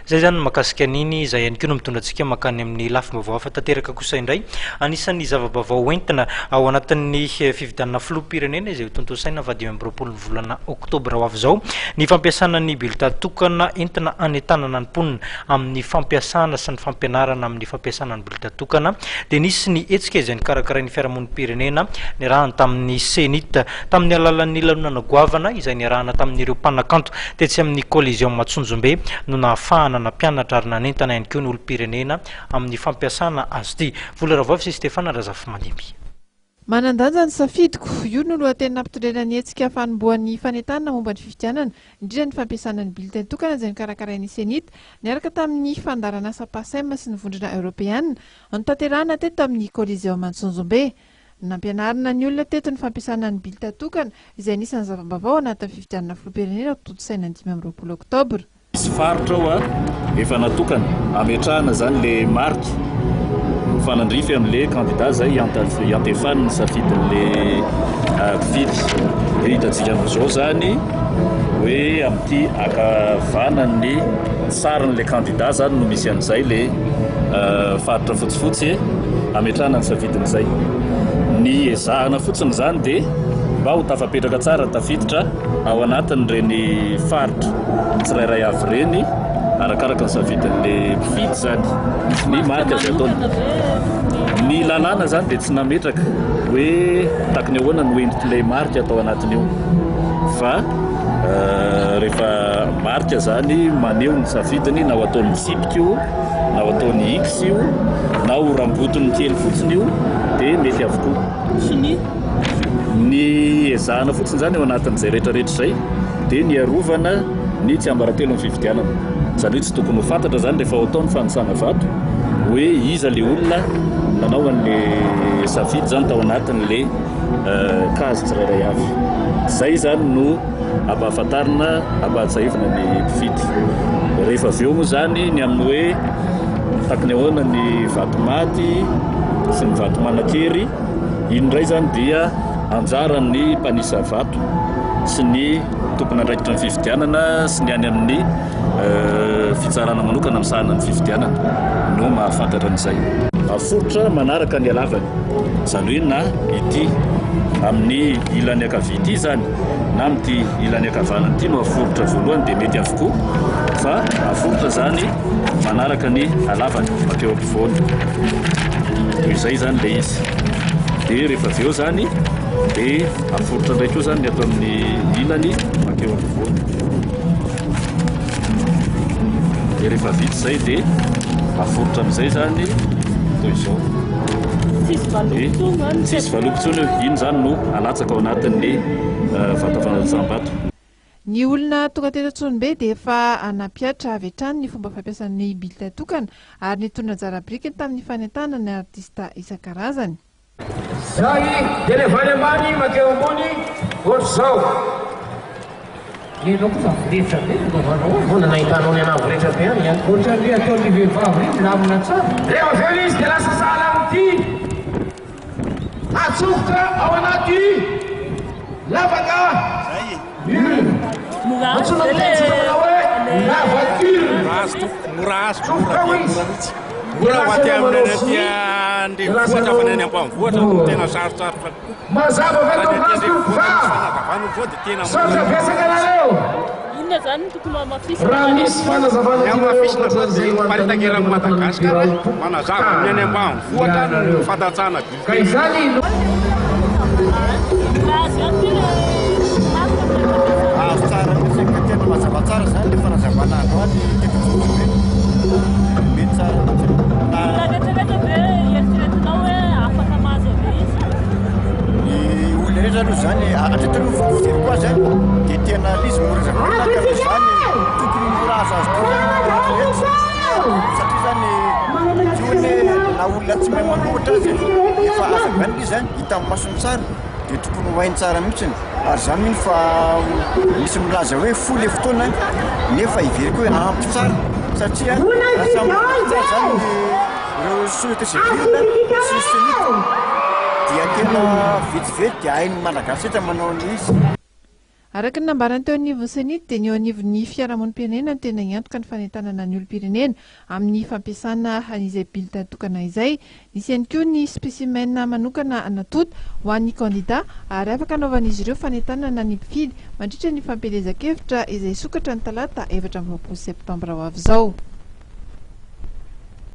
zay zany makasika an'iny zay ihany koa no mitondra antsika makany amin'ny lafim-baovao fa tanteraka kosa indray anisan'ny zava-baovao entina ao anatin'ny fifidianana filoham-pirenena izay tontosaina fa 2020 ny volana oktobra ho avy zao ny fampiasana ny bulletin tokana entina anentanana ny mponina amin'ny fampiasana sy ny fampianarana amin'ny fampiasana ny bulletin tokana dia nisy ny hetsika izay nikarakarain'ny fiarahamonimpirenena niarahana tamin'ny senita tamin'ny alalan'ny lanonana goavana izay niarahana tamin'ireo mpanakanto tetsy amin'ny collision Matsonjombe no nahafahana nampianatra ary nanentana ihany koa ny olom-pirenena amin'ny fampiasana azy ity. Vola Ravavy sy Stefana Razafimandimby. Manandanja ny safidiko io no lohateny nampitondrena ny hetsika fanombohan'ny fanentanana momba ny fifidianana indrindra ny fampiasana ny bulletin tokana izay nikarakarain'ny senita niaraka tamin'ny fandarana SAPASEM sy ny vondrona Europeana notanterahana teto amin'ny collision Matsonjombe. Nampianarina ny olona teto ny fampiasana ny bulletin tokana izay nisan'ny zava-baovao anatin'ny fifidianana filoham-pirenena tontosaina 5 oktobra. Misy faritra ao efa natokana ametrahana zany le marque fanandrify amin'le candidat zay iantefaniny safidin'le mpifidy. Hitantsika amin'izao zany hoe amin'ity akavanany saran'le candidat zany no misy an'izay le faritra fotsifotsy ametrahana ny safidin'izay. Ny ezahana fotsiny zany dia mba ho tafapetraka tsara tafiditra ao anatin'ireny faritra tsirairay avy reny arakaraka ny safidin'le mpifidy zany ny marika zay ataony. Ny lalàna zany dia tsy nametraka hoe takony ahoana no endrik'ilay marika atao anatiny io fa rehefa marika zany maneho ny safidiny na ho ataony tsipika io na ho ataony x io na ho rambotony kely fotsiny io dia mety avokoa. Ny ezahana fotsiny zany ao anatin'izay rehetrarehetra zay dia ny arovana ny tsy ambaratelo ny fifidianana. Zany hoe tsy tokony ho fantatra zany rehefa ao ataony fanosana vato hoe iza le olona nanao an'le safidy zany tao anatin'le kazy tsirairay avy. Zay zany no ampahafantarina ampahatsahivana ny mpifidy. Rehefa avy eo moa zany ny amin'ny hoe takony ahoana ny vatomaty sy ny vatomanan-kery indray zany dia anjaran'ny mpanisa vato sy ny tompony andraikitra ny fifidianana sy ny any amin'ny fitsarana manokana amin'ny sahana ny fifidianana no mahafantatra an'izay. Aforitra manaraka ny alavany zany hoe na ity amin'ny ilany akavia ity zany na amin'ity ilany akavanany ity no aforitra voalohany dia mety avokoa fa aforitra zany manaraka ny alavany makeo ampovoany. Izay zany le izy. Dia rehefa avy eo zany dia aforitra indray koa zany ny atao amin'ny ilany makeo ampovoany. Dia rehefa vita izay dia aforitra amin'izay zany toy izao. Tsisy valopitsony iny zany no alatsaka ao anatin'ny vata fanadisam-bato. Ny olona tonga teto Antsonjombe dia efa anampiatra avy hatrany ny fomba fampiasan'ny bulletin tokana ary nitondra anjara birikiny tamin'ny fanentanana ny artista isan-karazany. Zay dia le valy ambany makeo ambony ohatr'izao. Ianao koa avoritra be novanao vona nahitanao ny ana avoritra be any ihany. Ohatrany ataon'ny vehivavy milamina tsara. Rehefa avy eo izy dia lasa sahala amin'ity. Atsofoka ao anaty lavaka. Antsoina mitensika hoe lavature. Mora mihitsy. Mora ho aty amin'ny aty andrenivohitra fa ny any ambanivohitra tena sarosarotra. Mazava fa sarotra vesaka nareo. Inona zany tokony hamafisina? Raha misy fanazavana hamafisina zany paritakery amin'ny Madagasikara manazava ny any ambanivohitra no fantatsana ka izany tsara misy tena mazava tsara zany le fanazavana androany mety tsara rehetrarehetra be eritreretinao hoe afaka mahazo ave izy. ny olona rehetra aloha zany atretrany firy koa zany dia tena izy mora zavaka zany tokony mora azo azo satria zany tione na olona tsy mahay manolotra azy efa azavany izy zany hita amin'ny masony tsara dia tokony hohainy tsara mihitsiny. Ary zany mino fa misy milaza hoe foly fotoana nefa iveriko hoe ampy tsara satria raha zany ireo société civile sy senita dia tena vetivety dia hainy malagasy etra manao an'izy. Araka ny nambarany teo anivon'ny senity dia ny eo anivon'ny fiarahamonim-pirenena no tena hiantoka ny fanentanana ny olom-pirenena amin'ny fampiasana izay bileta tokana izay. Nisy ihany koa ny spécimen manokana natota ho an'ny candidat ary afaka anaovan'izy ireo fanentanana ny mpifidy mandritra ny fampelezan-kevitra izay sokatra ny talata 24 septambra ho avy izao.